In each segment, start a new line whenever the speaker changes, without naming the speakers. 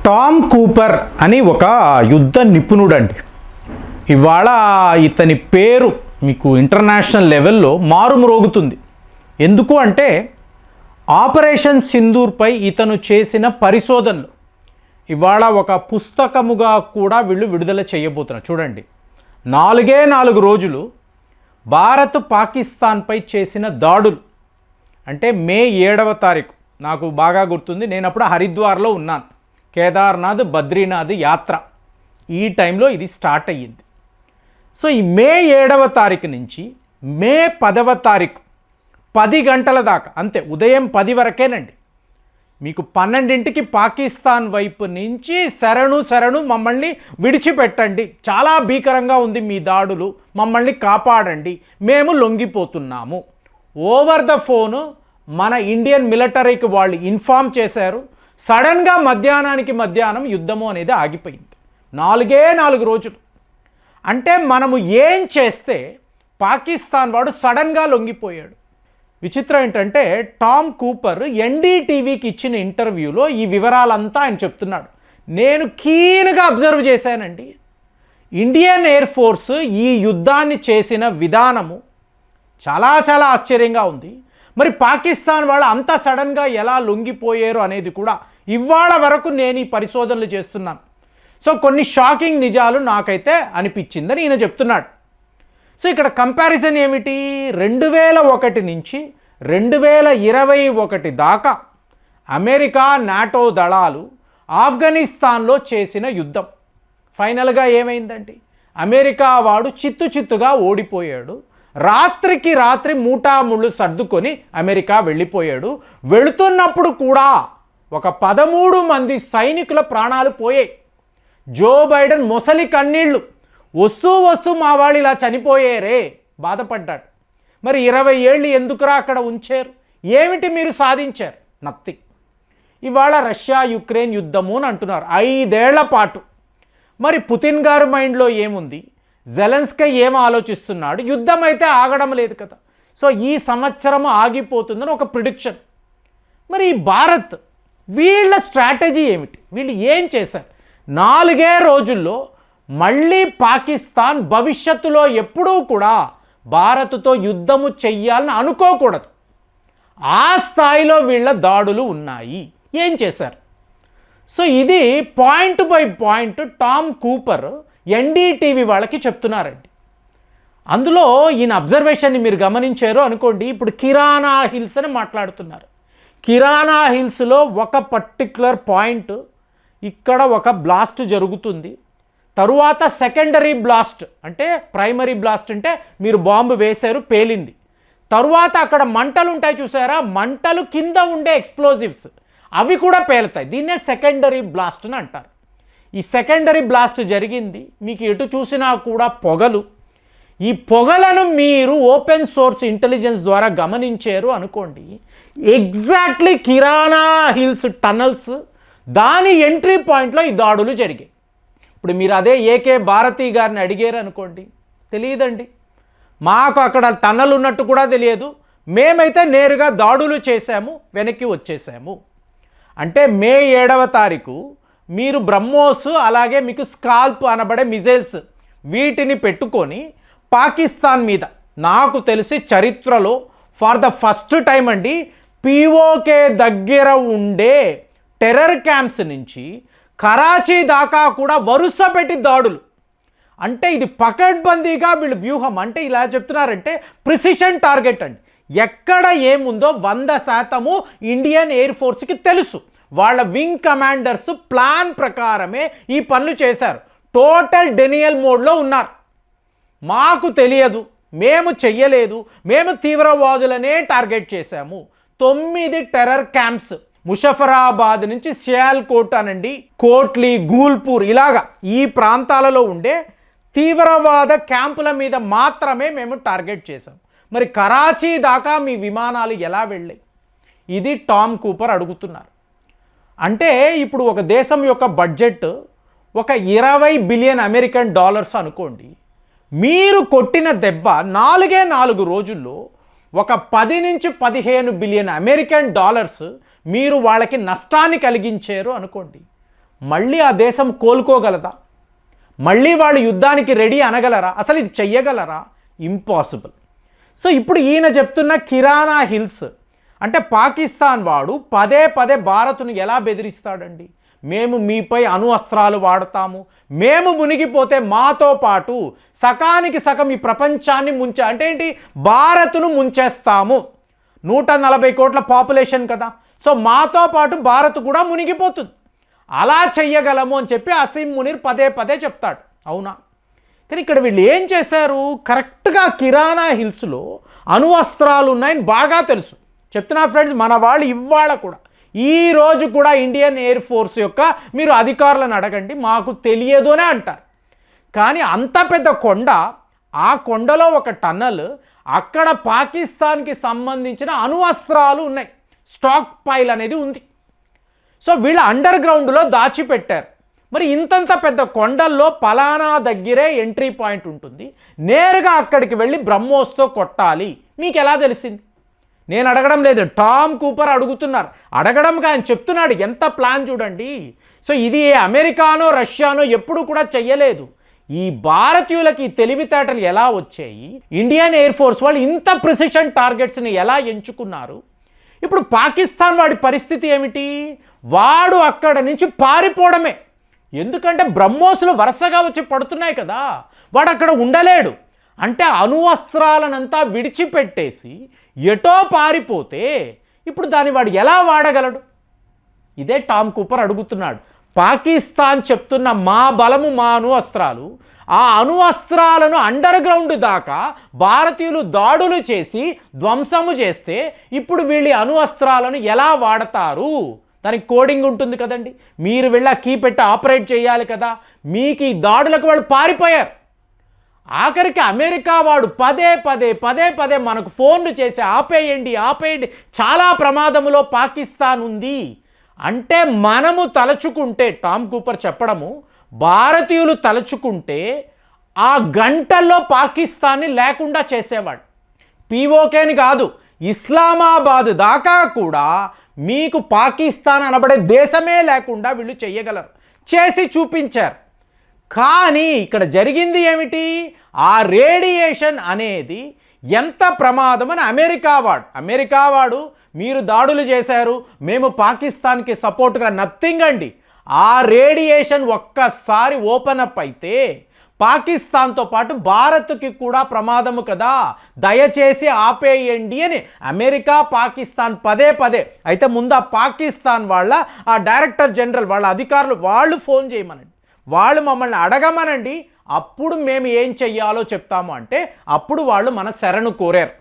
Tom Cooper అని ఒక యుద్ధ నిపుణుడండి. ఇవాళ ఇతని పేరు మీకు ఇంటర్నేషనల్ లెవెల్లో మారుమ్రోగుతుంది. ఎందుకు అంటే ఆపరేషన్ సింధూర్పై ఇతను చేసిన పరిశోధనలు ఇవాళ ఒక పుస్తకముగా కూడా వీళ్ళు విడుదల చేయబోతున్నారు. చూడండి, 4 రోజులు భారత్ పాకిస్తాన్పై చేసిన దాడులు అంటే మే 7వ తారీఖు నాకు బాగా గుర్తుంది. నేను అప్పుడు హరిద్వార్లో ఉన్నాను. కేదార్నాథ్ బద్రీనాథ్ యాత్ర ఈ టైంలో ఇది స్టార్ట్ అయ్యింది. సో ఈ మే 7వ తారీఖు నుంచి మే 10వ తారీఖు 10 గంటల దాకా, అంతే, ఉదయం 10 వరకేనండి. మీకు 12ంటికి పాకిస్తాన్ వైపు నుంచి శరణు మమ్మల్ని విడిచిపెట్టండి, చాలా భీకరంగా ఉంది మీ దాడులు, మమ్మల్ని కాపాడండి, మేము లొంగిపోతున్నాము. ఓవర్ ద ఫోను మన ఇండియన్ మిలిటరీకి వాళ్ళు ఇన్ఫామ్ చేశారు. సడన్గా మధ్యాహ్నం యుద్ధము అనేది ఆగిపోయింది. 4 రోజులు అంటే మనము ఏం చేస్తే పాకిస్తాన్ వాడు సడన్గా లొంగిపోయాడు. విచిత్రం ఏంటంటే టామ్ కూపర్ ఎన్డీటీవీకి ఇచ్చిన ఇంటర్వ్యూలో ఈ వివరాలంతా ఆయన చెప్తున్నాడు. నేను కీన్గా అబ్జర్వ్ చేశానండి. ఇండియన్ ఎయిర్ ఫోర్స్ ఈ యుద్ధాన్ని చేసిన విధానము చాలా ఆశ్చర్యంగా ఉంది. మరి పాకిస్తాన్ వాళ్ళు అంత సడన్గా ఎలా లొంగిపోయారు అనేది కూడా ఇవాళ వరకు నేను ఈ పరిశోధనలు చేస్తున్నాను. సో కొన్ని షాకింగ్ నిజాలు నాకైతే అనిపించిందని ఈయన చెప్తున్నాడు. సో ఇక్కడ కంపారిజన్ ఏమిటి? 2001 నుంచి 2021 దాకా అమెరికా నాటో దళాలు ఆఫ్ఘనిస్తాన్లో చేసిన యుద్ధం ఫైనల్గా ఏమైందండి? అమెరికా వాడు చిత్తుగా ఓడిపోయాడు. రాత్రికి రాత్రి మూటాముళ్ళు సర్దుకొని అమెరికా వెళ్ళిపోయాడు. వెళుతున్నప్పుడు కూడా ఒక 13 మంది సైనికుల ప్రాణాలు పోయాయి. జో బైడెన్ మొసలి కన్నీళ్లు వస్తూ మా వాళ్ళు ఇలా చనిపోయారే బాధపడ్డాడు. మరి 20 ఏళ్ళు ఎందుకురా అక్కడ ఉంచారు? ఏమిటి మీరు సాధించారు? నథింగ్. ఇవాళ రష్యా యుక్రెయిన్ యుద్ధము అని అంటున్నారు 5 ఏళ్ల పాటు. మరి పుతిన్ గారి మైండ్లో ఏముంది? జెలెన్స్కీ ఏం ఆలోచిస్తున్నాడు? యుద్ధం అయితే ఆగడం లేదు కదా. సో ఈ సంవత్సరం ఆగిపోతుందని ఒక ప్రిడిక్షన్. మరి ఈ భారత్ వీళ్ళ స్ట్రాటజీ ఏమిటి? వీళ్ళు ఏం చేశారు? 4 రోజుల్లో మళ్ళీ పాకిస్తాన్ భవిష్యత్తులో ఎప్పుడూ కూడా భారత్తో యుద్ధము చెయ్యాలని అనుకోకూడదు. ఆ స్థాయిలో వీళ్ళ దాడులు ఉన్నాయి. ఏం చేశారు? సో ఇది point by point Tom Cooper NDTV వాళ్ళకి చెప్తున్నారండి. అందులో ఈయన అబ్జర్వేషన్ని మీరు గమనించారో అనుకోండి. ఇప్పుడు కిరాణా హిల్స్ అని మాట్లాడుతున్నారు. కిరాణా హిల్స్లో ఒక పర్టిక్యులర్ పాయింట్ ఇక్కడ ఒక బ్లాస్ట్ జరుగుతుంది. తరువాత సెకండరీ బ్లాస్ట్ అంటే ప్రైమరీ బ్లాస్ట్ అంటే మీరు బాంబు వేశారు, పేలింది. తరువాత అక్కడ మంటలు ఉంటాయి చూసారా, మంటలు కింద ఉండే ఎక్స్ప్లోజివ్స్ అవి కూడా పేలుతాయి. దీన్నే సెకండరీ బ్లాస్ట్ అని అంటారు. ఈ సెకండరీ బ్లాస్ట్ జరిగింది. మీకు ఎటు చూసినా కూడా పొగలు. ఈ పొగలను మీరు ఓపెన్ సోర్స్ ఇంటెలిజెన్స్ ద్వారా గమనించారు అనుకోండి. ఎగ్జాక్ట్లీ కిరాణా హిల్స్ టనల్స్ దాని ఎంట్రీ పాయింట్లో ఈ దాడులు జరిగాయి. ఇప్పుడు మీరు అదే ఏకే భారతి గారిని అడిగారు అనుకోండి, తెలియదండి, మాకు అక్కడ టన్నల్ ఉన్నట్టు కూడా తెలియదు, మేమైతే నేరుగా దాడులు చేశాము, వెనక్కి వచ్చేసాము. అంటే మే 7వ తారీఖు మీరు బ్రహ్మోస్ అలాగే మీకు స్కాల్ప్ అనబడే మిజైల్స్ వీటిని పెట్టుకొని పాకిస్తాన్ మీద నాకు తెలిసి చరిత్రలో ఫర్ ద ఫస్ట్ టైం అండి పీఓకే దగ్గర ఉండే టెర్రర్ క్యాంప్స్ నుంచి కరాచీ దాకా కూడా వరుస పెట్టి దాడులు. అంటే ఇది పకడ్బందీగా వీళ్ళు వ్యూహం. అంటే ఇలా చెప్తున్నారంటే ప్రిసిషన్ టార్గెట్ అండి. ఎక్కడ ఏముందో 100% ఇండియన్ ఎయిర్ ఫోర్స్కి తెలుసు. వాళ్ళ వింగ్ కమాండర్స్ ప్లాన్ ప్రకారమే ఈ పనులు చేశారు. టోటల్ డెనియల్ మోడ్లో ఉన్నారు. మాకు తెలియదు, మేము చెయ్యలేదు, మేము తీవ్రవాదులనే టార్గెట్ చేశాము. 9 టెర్రర్ క్యాంప్స్ ముషఫరాబాద్ నుంచి సియాల్కోట్ అనండి, కోట్లీ, గూల్పూర్ ఇలాగా ఈ ప్రాంతాలలో ఉండే తీవ్రవాద క్యాంపుల మీద మాత్రమే మేము టార్గెట్ చేశాం. మరి కరాచీ దాకా మీ విమానాలు ఎలా వెళ్ళాయి? ఇది టామ్ కూపర్ అడుగుతున్నారు. అంటే ఇప్పుడు ఒక దేశం యొక్క బడ్జెట్ ఒక 20 బిలియన్ అమెరికన్ డాలర్స్ అనుకోండి. మీరు కొట్టిన దెబ్బ 4 రోజుల్లో ఒక 10 నుంచి 15 బిలియన్ అమెరికన్ డాలర్స్ మీరు వాళ్ళకి నష్టాన్ని కలిగించారు అనుకోండి. మళ్ళీ ఆ దేశం కోలుకోగలదా? మళ్ళీ వాళ్ళు యుద్ధానికి రెడీ అనగలరా? అసలు ఇది చెయ్యగలరా? ఇంపాసిబుల్. సో ఇప్పుడు ఈయన చెప్తున్న కిరాణా హిల్స్ అంటే పాకిస్తాన్ వాడు పదే పదే భారత్ను ఎలా బెదిరిస్తాడండి? మేము మీపై అణు అస్త్రాలు వాడతాము, మేము మునిగిపోతే మాతో పాటు సకానికి సగం ఈ ప్రపంచాన్ని అంటే ఏంటి, భారత్ను ముంచేస్తాము. 140 కోట్ల పాపులేషన్ కదా, సో మాతో పాటు భారత్ కూడా మునిగిపోతుంది, అలా చెయ్యగలము అని చెప్పి అసీం మునీర్ పదే పదే చెప్తాడు. అవునా? కానీ ఇక్కడ వీళ్ళు ఏం చేశారు? కరెక్ట్గా కిరాణా హిల్స్లో అణు అస్త్రాలు ఉన్నాయని బాగా తెలుసు. చెప్తున్నా ఫ్రెండ్స్, మన వాళ్ళు ఇవాళ కూడా ఈరోజు కూడా ఇండియన్ ఎయిర్ ఫోర్స్ యొక్క మీరు అధికారులను అడగండి, మాకు తెలియదు అనే అంటారు. కానీ అంత పెద్ద కొండ, ఆ కొండలో ఒక టన్నల్, అక్కడ పాకిస్తాన్కి సంబంధించిన అణు అస్త్రాలు ఉన్నాయి, స్టాక్ పైల్ అనేది ఉంది. సో వీళ్ళు అండర్ గ్రౌండ్లో దాచిపెట్టారు. మరి ఇంతంత పెద్ద కొండల్లో పలానా దగ్గరే ఎంట్రీ పాయింట్ ఉంటుంది, నేరుగా అక్కడికి వెళ్ళి బ్రహ్మోస్తో కొట్టాలి, మీకు ఎలా తెలిసింది? నేను అడగడం లేదు, టామ్ కూపర్ అడుగుతున్నారు. అడగడంగా ఆయన చెప్తున్నాడు, ఎంత ప్లాన్ చూడండి. సో ఇది అమెరికానో రష్యానో ఎప్పుడు కూడా చెయ్యలేదు. ఈ భారతీయులకి తెలివితేటలు ఎలా వచ్చాయి? ఇండియన్ ఎయిర్ ఫోర్స్ వాళ్ళు ఇంత ప్రిసిషన్ టార్గెట్స్ని ఎలా ఎంచుకున్నారు? ఇప్పుడు పాకిస్తాన్ వాడి పరిస్థితి ఏమిటి? వాడు అక్కడ నుంచి పారిపోవడమే. ఎందుకంటే బ్రహ్మోస్లు వరుసగా వచ్చి పడుతున్నాయి కదా, వాడు అక్కడ ఉండలేడు. అంటే అణు అస్త్రాలనంతా విడిచిపెట్టేసి ఎటో పారిపోతే ఇప్పుడు దాన్ని వాడు ఎలా వాడగలడు? ఇదే టామ్ కూపర్ అడుగుతున్నాడు. పాకిస్తాన్ చెప్తున్న మా బలము మా అణు అస్త్రాలు, ఆ అణు అస్త్రాలను అండర్ గ్రౌండ్ దాకా భారతీయులు దాడులు చేసి ధ్వంసము చేస్తే ఇప్పుడు వీళ్ళ అణు అస్త్రాలను ఎలా వాడతారు? దానికి కోడింగ్ ఉంటుంది కదండి, మీరు వెళ్ళి కీ పెట్టి ఆపరేట్ చేయాలి కదా. మీకు ఈ దాడులకు వాళ్ళు పారిపోయారు. ఆఖరికి అమెరికా వాడు పదే పదే మనకు ఫోన్లు చేసి ఆపేయండి, చాలా ప్రమాదములో పాకిస్తాన్ ఉంది అంటే మనము తలుచుకుంటే, టామ్ కూపర్ చెప్పడము, భారతీయులు తలుచుకుంటే ఆ గంటల్లో పాకిస్తాన్ని లేకుండా చేసేవాడు. పీఓకేని కాదు, ఇస్లామాబాద్ దాకా కూడా మీకు పాకిస్తాన్ అనబడే దేశమే లేకుండా వీళ్ళు చెయ్యగలరు, చేసి చూపించారు. కానీ ఇక్కడ జరిగింది ఏమిటి? ఆ రేడియేషన్ అనేది ఎంత ప్రమాదం అని అమెరికా వాడు మీరు దాడులు చేశారు, మేము పాకిస్తాన్కి సపోర్ట్గా నథింగ్ అండి. ఆ రేడియేషన్ ఒక్కసారి ఓపెన్ అప్ అయితే పాకిస్తాన్తో పాటు భారత్కి కూడా ప్రమాదము కదా, దయచేసి ఆపేయండి అని అమెరికా పాకిస్తాన్ పదే అయితే ముందు ఆ పాకిస్తాన్ వాళ్ళ ఆ డైరెక్టర్ జనరల్ వాళ్ళ అధికారులు వాళ్ళు ఫోన్ చేయమనండి, వాళ్ళు మమ్మల్ని అడగమనండి, అప్పుడు మేము ఏం చెయ్యాలో చెప్తాము అంటే అప్పుడు వాళ్ళు మన శరణు కోరారు.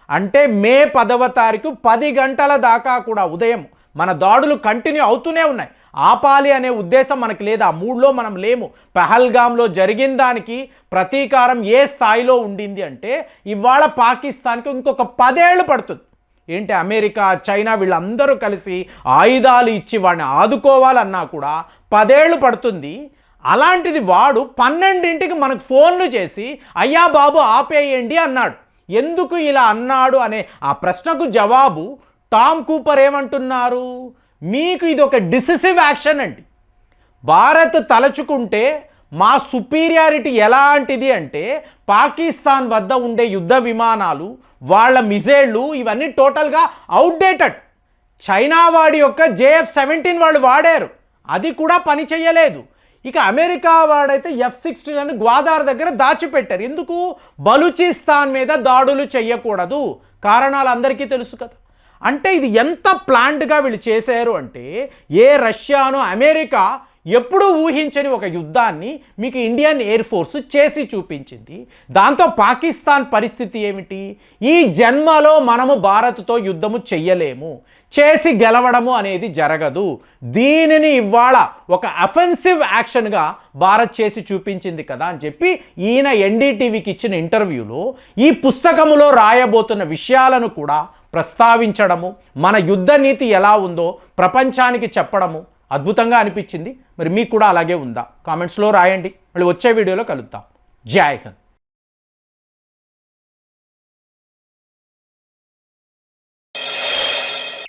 అంటే మే 10వ తారీఖు 10 గంటల దాకా కూడా ఉదయం మన దాడులు కంటిన్యూ అవుతూనే ఉన్నాయి. ఆపాలి అనే ఉద్దేశం మనకు లేదు, ఆ మూడ్లో మనం లేము. పహల్గామ్లో జరిగిన దానికి ప్రతీకారం ఏ స్థాయిలో ఉండింది అంటే ఇవాళ పాకిస్తాన్కి ఇంకొక 10 ఏళ్ళు పడుతుంది. ఏంటి, అమెరికా చైనా వీళ్ళందరూ కలిసి ఆయుధాలు ఇచ్చి వాడిని ఆదుకోవాలన్నా కూడా 10 ఏళ్ళు పడుతుంది. అలాంటిది వాడు 12ంటికి మనకు ఫోన్లు చేసి అయ్యా బాబు ఆపేయండి అన్నాడు. ఎందుకు ఇలా అన్నాడు అనే ఆ ప్రశ్నకు జవాబు టామ్ కూపర్ ఏమంటున్నారు? మీకు ఇది ఒక డిసిసివ్ యాక్షన్ అండి. భారత్ తలచుకుంటే మా సుపీరియారిటీ ఎలాంటిది అంటే పాకిస్తాన్ వద్ద ఉండే యుద్ధ విమానాలు, వాళ్ళ మిజైళ్ళు ఇవన్నీ టోటల్గా అవుట్డేటెడ్. చైనా వాడి యొక్క JF-17 వాళ్ళు వాడారు, అది కూడా పని చేయలేదు. ఇక అమెరికా వాడైతే F-16 గ్వాదార్ దగ్గర దాచిపెట్టారు. ఎందుకు? బలూచిస్తాన్ మీద దాడులు చెయ్యకూడదు. కారణాలు అందరికీ తెలుసు కదా. అంటే ఇది ఎంత ప్లాన్డ్గా వీళ్ళు చేశారు అంటే ఏ రష్యాను అమెరికా ఎప్పుడూ ఊహించని ఒక యుద్ధాన్ని మీకు ఇండియన్ ఎయిర్ ఫోర్స్ చేసి చూపించింది. దాంతో పాకిస్తాన్ పరిస్థితి ఏమిటి? ఈ జన్మలో మనము భారత్తో యుద్ధము చెయ్యలేము, చేసి గెలవడము అనేది జరగదు. దీనిని ఇవాళ ఒక అఫెన్సివ్ యాక్షన్గా భారత్ చేసి చూపించింది కదా అని చెప్పి ఈయన NDTVకి ఇచ్చిన ఇంటర్వ్యూలో ఈ పుస్తకములో రాయబోతున్న విషయాలను కూడా ప్రస్తావించడము, మన యుద్ధ నీతి ఎలా ఉందో ప్రపంచానికి చెప్పడము అద్భుతంగా అనిపించింది. మరి మీకు కూడా అలాగే ఉందా? కామెంట్స్లో రాయండి. మళ్ళీ వచ్చే వీడియోలో కలుద్దాం. జై హింద్.